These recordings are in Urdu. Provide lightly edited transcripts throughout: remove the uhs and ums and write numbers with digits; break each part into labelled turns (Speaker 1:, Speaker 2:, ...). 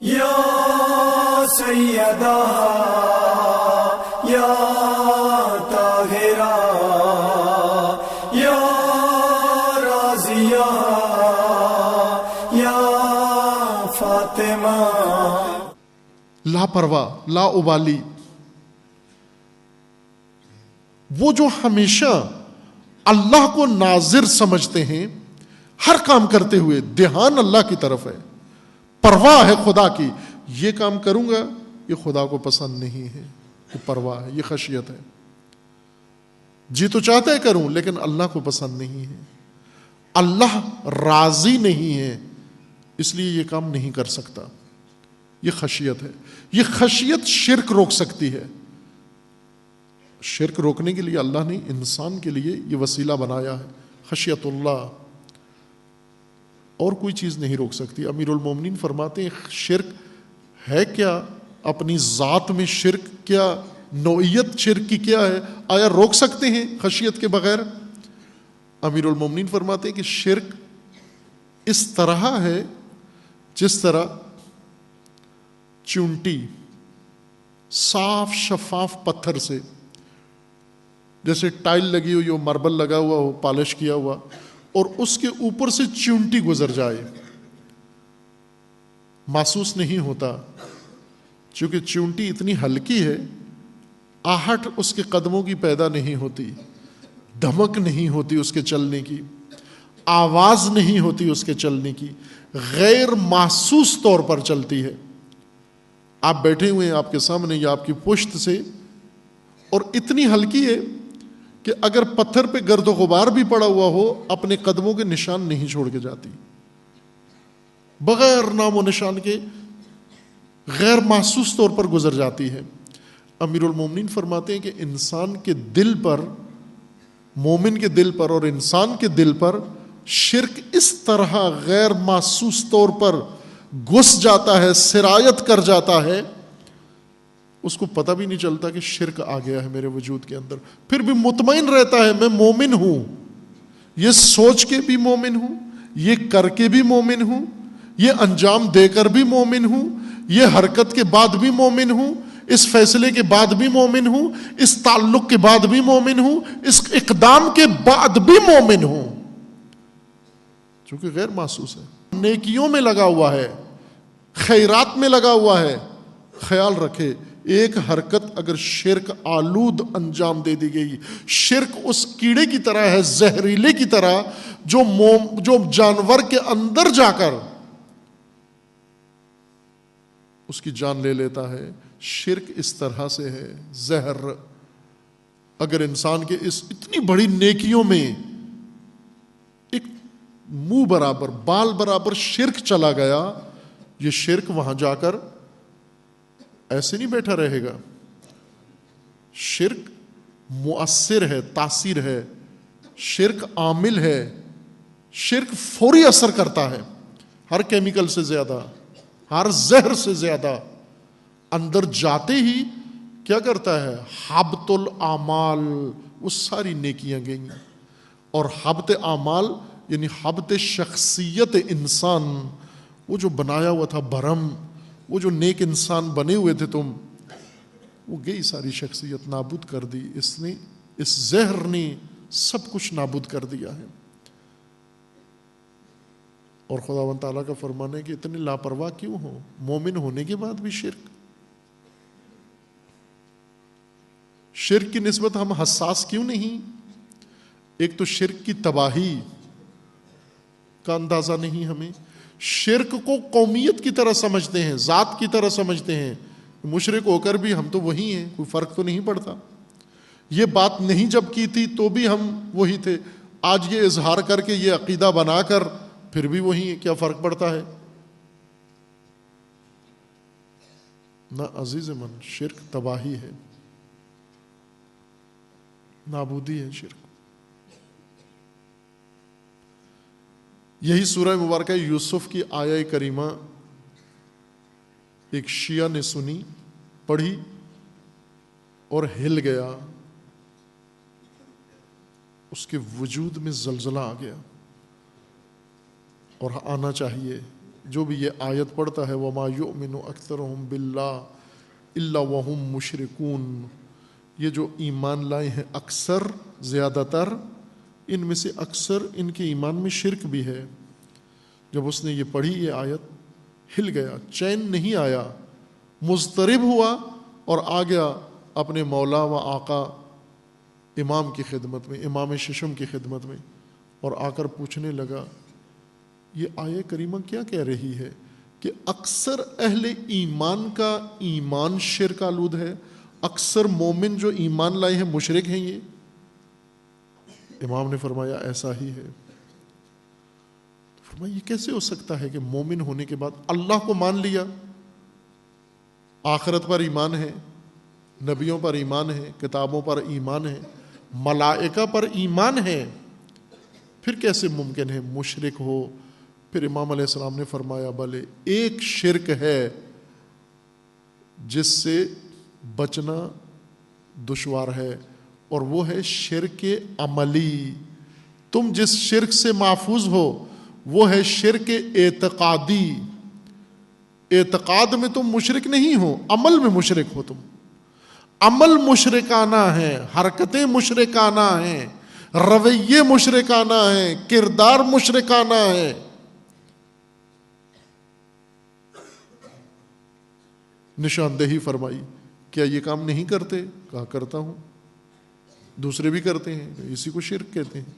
Speaker 1: یا سیدہ یا طاہرہ یا راضیہ یا فاطمہ.
Speaker 2: لاپرواہ، لا ابالی، وہ جو ہمیشہ اللہ کو ناظر سمجھتے ہیں ہر کام کرتے ہوئے، دھیان اللہ کی طرف ہے، پرواہ ہے خدا کی. یہ کام کروں گا یہ خدا کو پسند نہیں ہے، یہ پرواہ ہے، یہ خشیت ہے. جی تو چاہتا ہے کروں لیکن اللہ کو پسند نہیں ہے، اللہ راضی نہیں ہے، اس لیے یہ کام نہیں کر سکتا. یہ خشیت ہے. یہ خشیت شرک روک سکتی ہے. شرک روکنے کے لیے اللہ نے انسان کے لیے یہ وسیلہ بنایا ہے، خشیت اللہ. اور کوئی چیز نہیں روک سکتی. امیر المومنین فرماتے ہیں شرک ہے کیا، اپنی ذات میں شرک کیا، نوعیت شرک کی کیا ہے، آیا روک سکتے ہیں خشیت کے بغیر؟ امیر المومنین فرماتے ہیں کہ شرک اس طرح ہے جس طرح چونٹی صاف شفاف پتھر سے، جیسے ٹائل لگی ہوئی ہو، ماربل لگا ہوا ہو، پالش کیا ہوا، اور اس کے اوپر سے چونٹی گزر جائے، محسوس نہیں ہوتا، چونکہ چونٹی اتنی ہلکی ہے، آہٹ اس کے قدموں کی پیدا نہیں ہوتی، دھمک نہیں ہوتی اس کے چلنے کی، آواز نہیں ہوتی اس کے چلنے کی، غیر محسوس طور پر چلتی ہے. آپ بیٹھے ہوئے ہیں آپ کے سامنے یا آپ کی پشت سے، اور اتنی ہلکی ہے کہ اگر پتھر پہ گرد و غبار بھی پڑا ہوا ہو اپنے قدموں کے نشان نہیں چھوڑ کے جاتی، بغیر نام و نشان کے غیر محسوس طور پر گزر جاتی ہے. امیر المومنین فرماتے ہیں کہ انسان کے دل پر، مومن کے دل پر اور انسان کے دل پر شرک اس طرح غیر محسوس طور پر گھس جاتا ہے، سرایت کر جاتا ہے، اس کو پتہ بھی نہیں چلتا کہ شرک آ گیا ہے میرے وجود کے اندر. پھر بھی مطمئن رہتا ہے میں مومن ہوں، یہ سوچ کے بھی مومن ہوں، یہ کر کے بھی مومن ہوں، یہ انجام دے کر بھی مومن ہوں، یہ حرکت کے بعد بھی مومن ہوں، اس فیصلے کے بعد بھی مومن ہوں، اس تعلق کے بعد بھی مومن ہوں، اس اقدام کے بعد بھی مومن ہوں، چونکہ غیر محسوس ہے. نیکیوں میں لگا ہوا ہے، خیرات میں لگا ہوا ہے. خیال رکھے ایک حرکت اگر شرک آلود انجام دے دی گئی، شرک اس کیڑے کی طرح ہے، زہریلے کی طرح، جو جانور کے اندر جا کر اس کی جان لے لیتا ہے. شرک اس طرح سے ہے زہر. اگر انسان کے اس اتنی بڑی نیکیوں میں ایک منہ برابر، بال برابر شرک چلا گیا، یہ شرک وہاں جا کر ایسے نہیں بیٹھا رہے گا. شرک مؤثر ہے، تاثیر ہے، شرک عامل ہے، شرک فوری اثر کرتا ہے، ہر کیمیکل سے زیادہ، ہر زہر سے زیادہ. اندر جاتے ہی کیا کرتا ہے؟ حبط الاعمال، وہ ساری نیکیاں گئیں. اور حبط اعمال یعنی حبط شخصیت انسان، وہ جو بنایا ہوا تھا بھرم، وہ جو نیک انسان بنے ہوئے تھے تم، وہ گئی ساری شخصیت، نابود کر دی. اس زہر نے سب کچھ نابود کر دیا ہے. اور خداوند تعالیٰ کا فرمان ہے کہ اتنے لاپرواہ کیوں ہو، مومن ہونے کے بعد بھی شرک. شرک کی نسبت ہم حساس کیوں نہیں؟ ایک تو شرک کی تباہی کا اندازہ نہیں ہمیں. شرک کو قومیت کی طرح سمجھتے ہیں، ذات کی طرح سمجھتے ہیں. مشرک ہو کر بھی ہم تو وہی ہیں، کوئی فرق تو نہیں پڑتا. یہ بات نہیں جب کی تھی تو بھی ہم وہی تھے، آج یہ اظہار کر کے یہ عقیدہ بنا کر پھر بھی وہی ہیں، کیا فرق پڑتا ہے؟ نہ عزیز من، شرک تباہی ہے، نابودی ہے شرک. یہی سورہ مبارکہ یوسف کی آیہ کریمہ ایک شیعہ نے سنی، پڑھی اور ہل گیا، اس کے وجود میں زلزلہ آ گیا. اور آنا چاہیے جو بھی یہ آیت پڑھتا ہے وما یؤمن اکثرهم باللہ الا وهم مشرکون، یہ جو ایمان لائے ہیں اکثر، زیادہ تر، ان میں سے اکثر ان کے ایمان میں شرک بھی ہے۔ جب اس نے یہ پڑھی یہ آیت ہل گیا، چین نہیں آیا، مضطرب ہوا اور آ گیا اپنے مولا و آقا امام کی خدمت میں، امام ششم کی خدمت میں، اور آ کر پوچھنے لگا یہ آیہ کریمہ کیا کہہ رہی ہے کہ اکثر اہل ایمان کا ایمان شرک آلود ہے، اکثر مومن جو ایمان لائے ہیں مشرک ہیں۔ یہ امام نے فرمایا ایسا ہی ہے۔ فرمایا یہ کیسے ہو سکتا ہے کہ مومن ہونے کے بعد اللہ کو مان لیا، آخرت پر ایمان ہے، نبیوں پر ایمان ہے، کتابوں پر ایمان ہے، ملائکہ پر ایمان ہے، پھر کیسے ممکن ہے مشرک ہو؟ پھر امام علیہ السلام نے فرمایا بھلے ایک شرک ہے جس سے بچنا دشوار ہے، اور وہ ہے شرک عملی۔ تم جس شرک سے محفوظ ہو وہ ہے شرک اعتقادی۔ اعتقاد میں تم مشرک نہیں ہو، عمل میں مشرک ہو تم۔ عمل مشرکانہ ہے، حرکتیں مشرکانہ ہیں، رویے مشرکانہ ہیں، کردار مشرکانہ ہیں۔ نشاندہی فرمائی، کیا یہ کام نہیں کرتے؟ کہا کرتا ہوں، دوسرے بھی کرتے ہیں، اسی کو شرک کہتے ہیں۔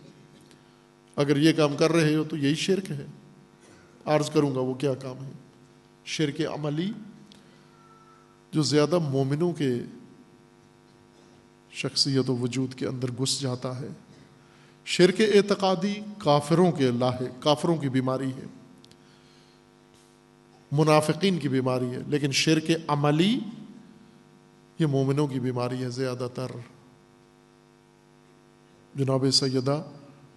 Speaker 2: اگر یہ کام کر رہے ہو تو یہی شرک ہے۔ عرض کروں گا وہ کیا کام ہے۔ شرک عملی جو زیادہ مومنوں کے شخصیت و وجود کے اندر گھس جاتا ہے۔ شرک اعتقادی کافروں کے کافروں کی بیماری ہے، منافقین کی بیماری ہے، لیکن شرک عملی یہ مومنوں کی بیماری ہے زیادہ تر۔ جناب سیدہ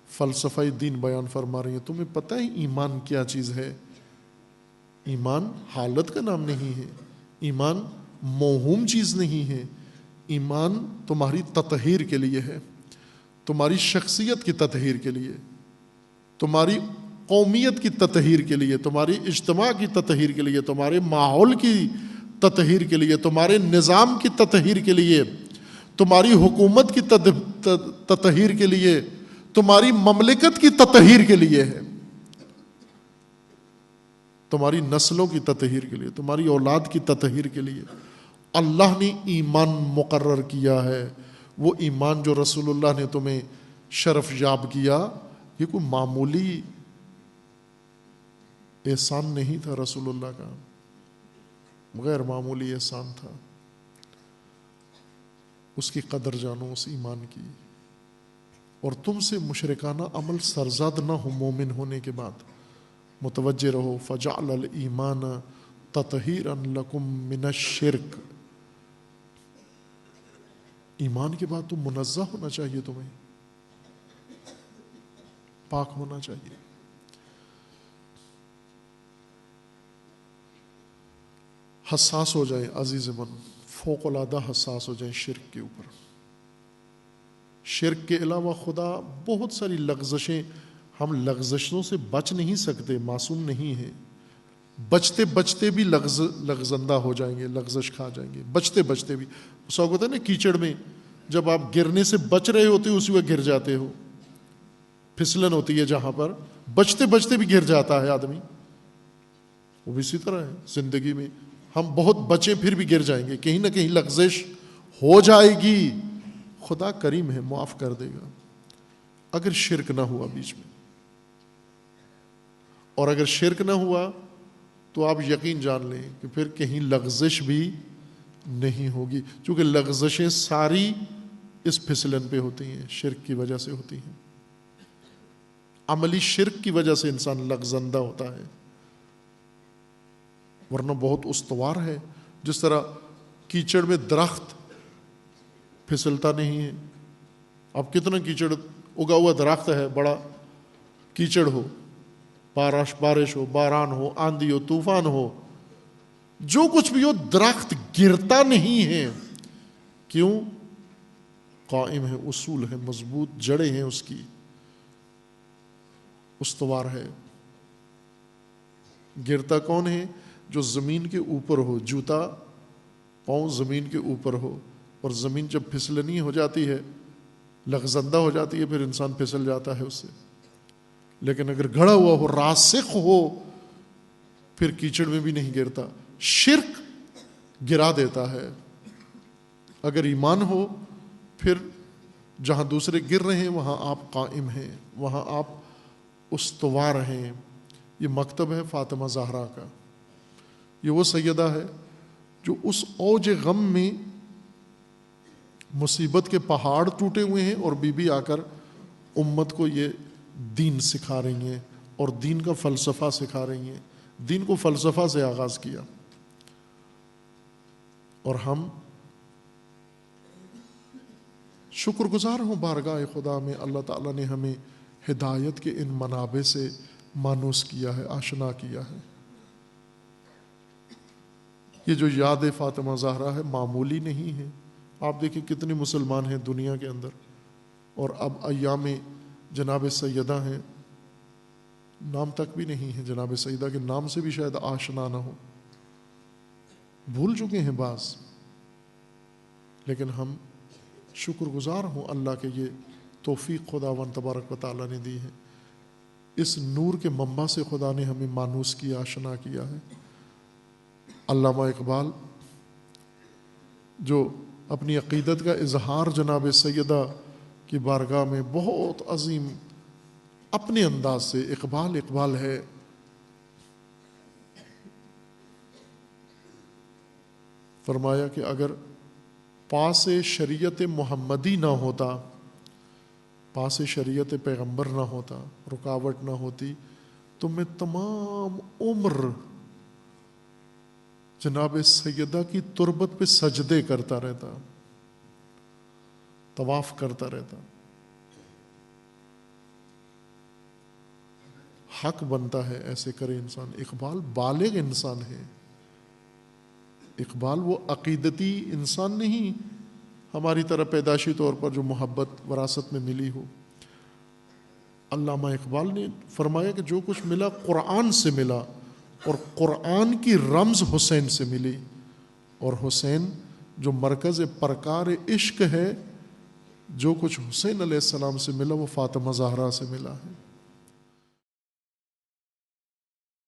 Speaker 2: فلسفہ دین بیان فرما رہی ہیں، تمہیں پتہ ہے ایمان کیا چیز ہے؟ ایمان حالت کا نام نہیں ہے، ایمان موہوم چیز نہیں ہے، ایمان تمہاری تطہیر کے لیے ہے، تمہاری شخصیت کی تطہیر کے لیے، تمہاری قومیت کی تطہیر کے لیے، تمہاری اجتماع کی تطہیر کے لیے، تمہارے ماحول کی تطہیر کے لیے، تمہارے نظام کی تطہیر کے لیے، تمہاری حکومت کی تطہیر کے لیے، تمہاری مملکت کی تطہیر کے لیے ہے، تمہاری نسلوں کی تطہیر کے لیے، تمہاری اولاد کی تطہیر کے لیے اللہ نے ایمان مقرر کیا ہے۔ وہ ایمان جو رسول اللہ نے تمہیں شرف یاب کیا، یہ کوئی معمولی احسان نہیں تھا رسول اللہ کا، غیر معمولی احسان تھا۔ اس کی قدر جانو اس ایمان کی، اور تم سے مشرکانہ عمل سرزاد نہ ہو مومن ہونے کے بعد۔ متوجہ رہو، فجعل الایمان تطہیرا لکم من الشرک۔ ایمان کے بعد تم منزہ ہونا چاہیے، تمہیں پاک ہونا چاہیے۔ حساس ہو جائیں عزیز من، فوق العادہ حساس ہو جائیں شرک کے اوپر۔ شرک کے علاوہ خدا بہت ساری لغزشیں، ہم لغزشوں سے بچ نہیں سکتے، معصوم نہیں ہیں، بچتے بچتے بھی لغزندہ ہو جائیں گے، لغزش کھا جائیں گے، بچتے بچتے بھی۔ اس وقت ہوتا ہے نا کیچڑ میں جب آپ گرنے سے بچ رہے ہوتے اسی وقت گر جاتے ہو، پھسلن ہوتی ہے جہاں پر، بچتے بچتے بھی گر جاتا ہے آدمی۔ وہ بھی اسی طرح ہے زندگی میں، ہم بہت بچیں پھر بھی گر جائیں گے، کہیں نہ کہیں لغزش ہو جائے گی۔ خدا کریم ہے، معاف کر دے گا اگر شرک نہ ہوا بیچ میں، اور اگر شرک نہ ہوا تو آپ یقین جان لیں کہ پھر کہیں لغزش بھی نہیں ہوگی، چونکہ لغزشیں ساری اس پھسلن پہ ہوتی ہیں، شرک کی وجہ سے ہوتی ہیں۔ عملی شرک کی وجہ سے انسان لغزندہ ہوتا ہے، ورنہ بہت استوار ہے۔ جس طرح کیچڑ میں درخت پھسلتا نہیں ہے، اب کتنا کیچڑ، اگا ہوا درخت ہے، بڑا کیچڑ ہو، بارش ہو، باران ہو، آندھی ہو، طوفان ہو، جو کچھ بھی ہو، درخت گرتا نہیں ہے۔ کیوں؟ قائم ہے، اصول ہے، مضبوط جڑیں ہیں اس کی، استوار ہے۔ گرتا کون ہے؟ جو زمین کے اوپر ہو، جوتا پاؤں زمین کے اوپر ہو، اور زمین جب پھسلنی ہو جاتی ہے، لغزندہ ہو جاتی ہے، پھر انسان پھسل جاتا ہے اس سے. لیکن اگر گڑا ہوا ہو، راسخ ہو، پھر کیچڑ میں بھی نہیں گرتا. شرک گرا دیتا ہے. اگر ایمان ہو، پھر جہاں دوسرے گر رہے ہیں وہاں آپ قائم ہیں، وہاں آپ استوار ہیں. یہ مکتب ہے فاطمہ زہرا کا. یہ وہ سیدہ ہے جو اس اوج غم میں مصیبت کے پہاڑ ٹوٹے ہوئے ہیں، اور بی بی آ کر امت کو یہ دین سکھا رہی ہیں اور دین کا فلسفہ سکھا رہی ہیں. دین کو فلسفہ سے آغاز کیا. اور ہم شکر گزار ہوں بارگاہ خدا میں، اللہ تعالیٰ نے ہمیں ہدایت کے ان منابع سے مانوس کیا ہے، آشنا کیا ہے. یہ جو یاد فاطمہ زہرا ہے معمولی نہیں ہے. آپ دیکھیں کتنے مسلمان ہیں دنیا کے اندر، اور اب ایام جناب سیدہ ہیں، نام تک بھی نہیں ہے جناب سیدہ کے نام سے بھی شاید آشنا نہ ہو، بھول چکے ہیں بعض. لیکن ہم شکر گزار ہوں اللہ کے یہ توفیق خداوند تبارک و تعالیٰ نے دی ہے. اس نور کے منبع سے خدا نے ہمیں مانوس کیا، آشنا کیا ہے. علامہ اقبال جو اپنی عقیدت کا اظہار جناب سیدہ کی بارگاہ میں بہت عظیم اپنے انداز سے، اقبال ہے. فرمایا کہ اگر پاس شریعت محمدی نہ ہوتا، پاس شریعت پیغمبر نہ ہوتا، رکاوٹ نہ ہوتی، تو میں تمام عمر جناب سیدہ کی تربت پہ سجدے کرتا رہتا، طواف کرتا رہتا. حق بنتا ہے ایسے کرے انسان. اقبال بالغ انسان ہے. اقبال وہ عقیدتی انسان نہیں ہماری طرح پیدائشی طور پر جو محبت وراثت میں ملی ہو. علامہ اقبال نے فرمایا کہ جو کچھ ملا قرآن سے ملا، اور قرآن کی رمز حسین سے ملی، اور حسین جو مرکز پرکار عشق ہے، جو کچھ حسین علیہ السلام سے ملا وہ فاطمہ زہرا سے ملا ہے.